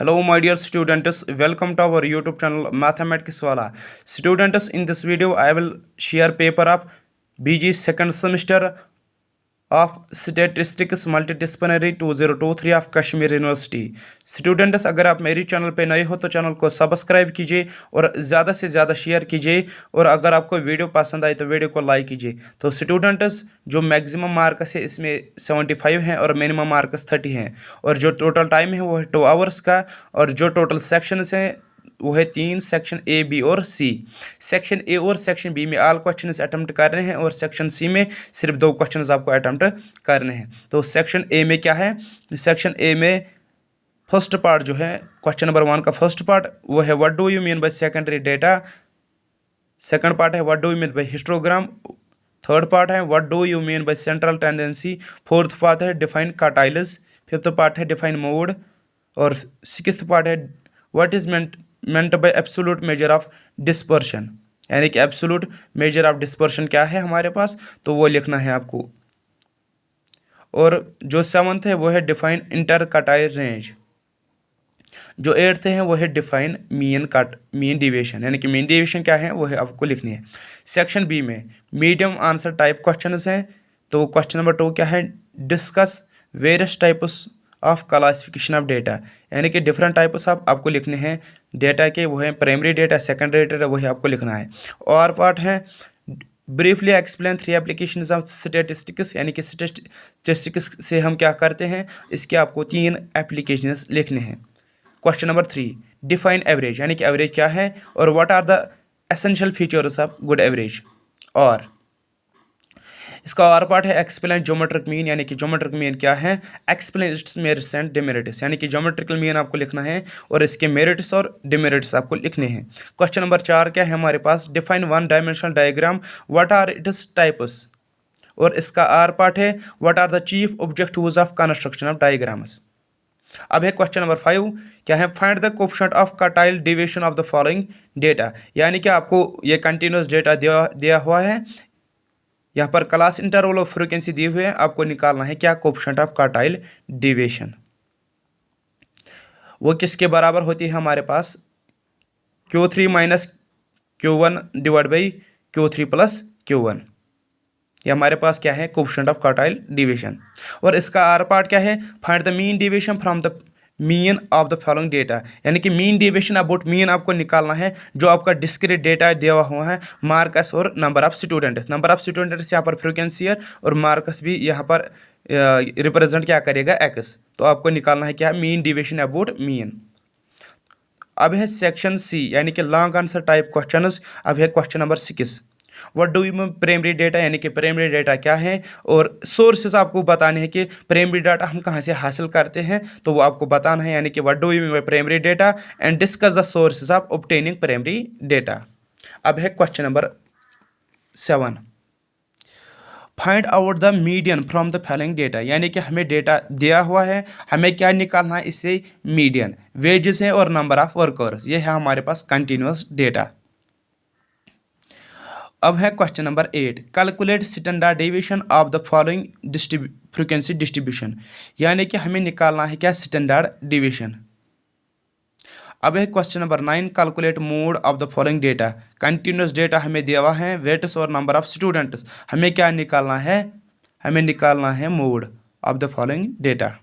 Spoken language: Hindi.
Hello my dear students, welcome to our YouTube channel Mathematics Wala. Students, in this video I will share paper of BG second semester of Statistics Multidisciplinary 2023 of Kashmir University. Students, अगर आप मेरी चैनल पे नए हो तो चैनल को सब्सक्राइब कीजिए और ज़्यादा से ज़्यादा शेयर कीजिए और अगर आपको वीडियो पसंद आए तो वीडियो को लाइक कीजिए। तो स्टूडेंट्स, जो मैक्सिमम मार्क्स है इसमें 75 हैं और मिनिमम मार्क्स 30 हैं और जो टोटल टाइम है वो है 2 आवर्स का और जो टोटल सेक्शंस हैं वो है 3 सेक्शन ए बी और सी। सेक्शन ए और सेक्शन बी में ऑल क्वेश्चंस अटेम्प्ट करने हैं और सेक्शन सी में सिर्फ 2 क्वेश्चंस आपको अटेम्प्ट करने हैं। तो सेक्शन ए में क्या है? सेक्शन ए में फर्स्ट पार्ट जो है क्वेश्चन नंबर 1 का फर्स्ट पार्ट वो है what do you mean by secondary data. Second part है what do you mean by histogram. Third part है what do you mean by central tendency. Fourth part है डिफाइन कार्टाइल्स। फिफ्थ पार्ट है डिफाइन मोड और सिक्स्थ पार्ट है what is meant by absolute measure of dispersion, यानी कि एब्सोल्यूट मेजर ऑफ डिस्पर्शन क्या है हमारे पास, तो वो लिखना है आपको। और जो 7th है वो है डिफाइन इंटरकटाइल रेंज। जो 8th है वो है डिफाइन मीन डिविएशन, यानी कि मीन डिविएशन क्या है वो है आपको लिखनी है। सेक्शन बी में मीडियम आंसर टाइप क्वेश्चन हैं। तो क्वेश्चन नंबर 2 क्या है? Discuss various types of classification of data, यानी कि डिफरेंट टाइप्स ऑफ आपको लिखने हैं डेटा के, वो है प्राइमरी डेटा, सेकेंडरी डेटा, वही आपको लिखना है। और पार्ट है briefly explain 3 applications of statistics, यानी कि स्टैटिस्टिक्स से हम क्या करते हैं, इसके आपको 3 एप्लीकेशंस लिखने हैं। क्वेश्चन नंबर 3 डिफाइन एवरेज, यानी कि एवरेज क्या है और what are the essential features of good average. और इसका और पार्ट है एक्सप्लेन ज्योमेट्रिक मीन, यानी कि ज्योमेट्रिक मीन क्या है, explain it's merits and demerits, यानी कि ज्योमेट्रिकल मीन आपको लिखना है और इसके मेरिट्स और डिमेरिट्स आपको लिखने हैं। क्वेश्चन नंबर 4 क्या है हमारे पास? Define 1 dimensional diagram, what are its types. और इसका आर पार्ट है what are the chief objectives of construction of diagrams. अब है क्वेश्चन नंबर 5 क्या है? Find the coefficient of quartile deviation of the following data, यानी कि आपको ये कंटिन्यूस डेटा दिया हुआ है, यहाँ पर क्लास इंटरवल ऑफ फ्रीक्वेंसी दिए हुए हैं, आपको निकालना है क्या? Coefficient of quartile deviation. वो किसके बराबर होती है हमारे पास? Q3 minus Q1 divide by Q3 plus Q1। ये हमारे पास क्या है? Coefficient of quartile deviation. और इसका आर पार्ट क्या है? Find the mean deviation from the mean of the following data, यानी कि मीन डेविएशन अबाउट मीन आपको निकालना है जो आपका डिस्क्रीट डेटा दिया हुआ है, मार्कस और number of students. Number of students यहाँ पर फ्रीक्वेंसी है और मार्कस भी यहाँ पर रिप्रेजेंट क्या करेगा? एक्स। तो आपको निकालना है क्या? Mean deviation about mean. अब है सेक्शन सी, यानी कि लॉन्ग आंसर टाइप क्वेश्चन। अब है question number 6 what do you mean primary data, यानी कि प्राइमरी डेटा क्या है और सोर्सेस आपको बताने हैं कि प्राइमरी डाटा हम कहाँ से हासिल करते हैं, तो वो आपको बताना है, यानी कि what do you mean by primary data and discuss the sources of obtaining primary data. अब है question number 7 find out the median from the following data, यानी कि हमें डेटा दिया हुआ है, हमें क्या निकालना है इससे? मीडियन। वेजेस है और नंबर ऑफ वर्कर्स, ये है हमारे पास कंटिन्यूस डेटा। अब है question number 8 calculate standard deviation of the following frequency distribution, यानी कि हमें निकालना है क्या? Standard deviation. अब है question number 9 calculate mode of the following data, continuous data हमें दिया हुआ है, वेट्स और नंबर ऑफ स्टूडेंट्स, हमें क्या निकालना है? हमें निकालना है mode of the following data.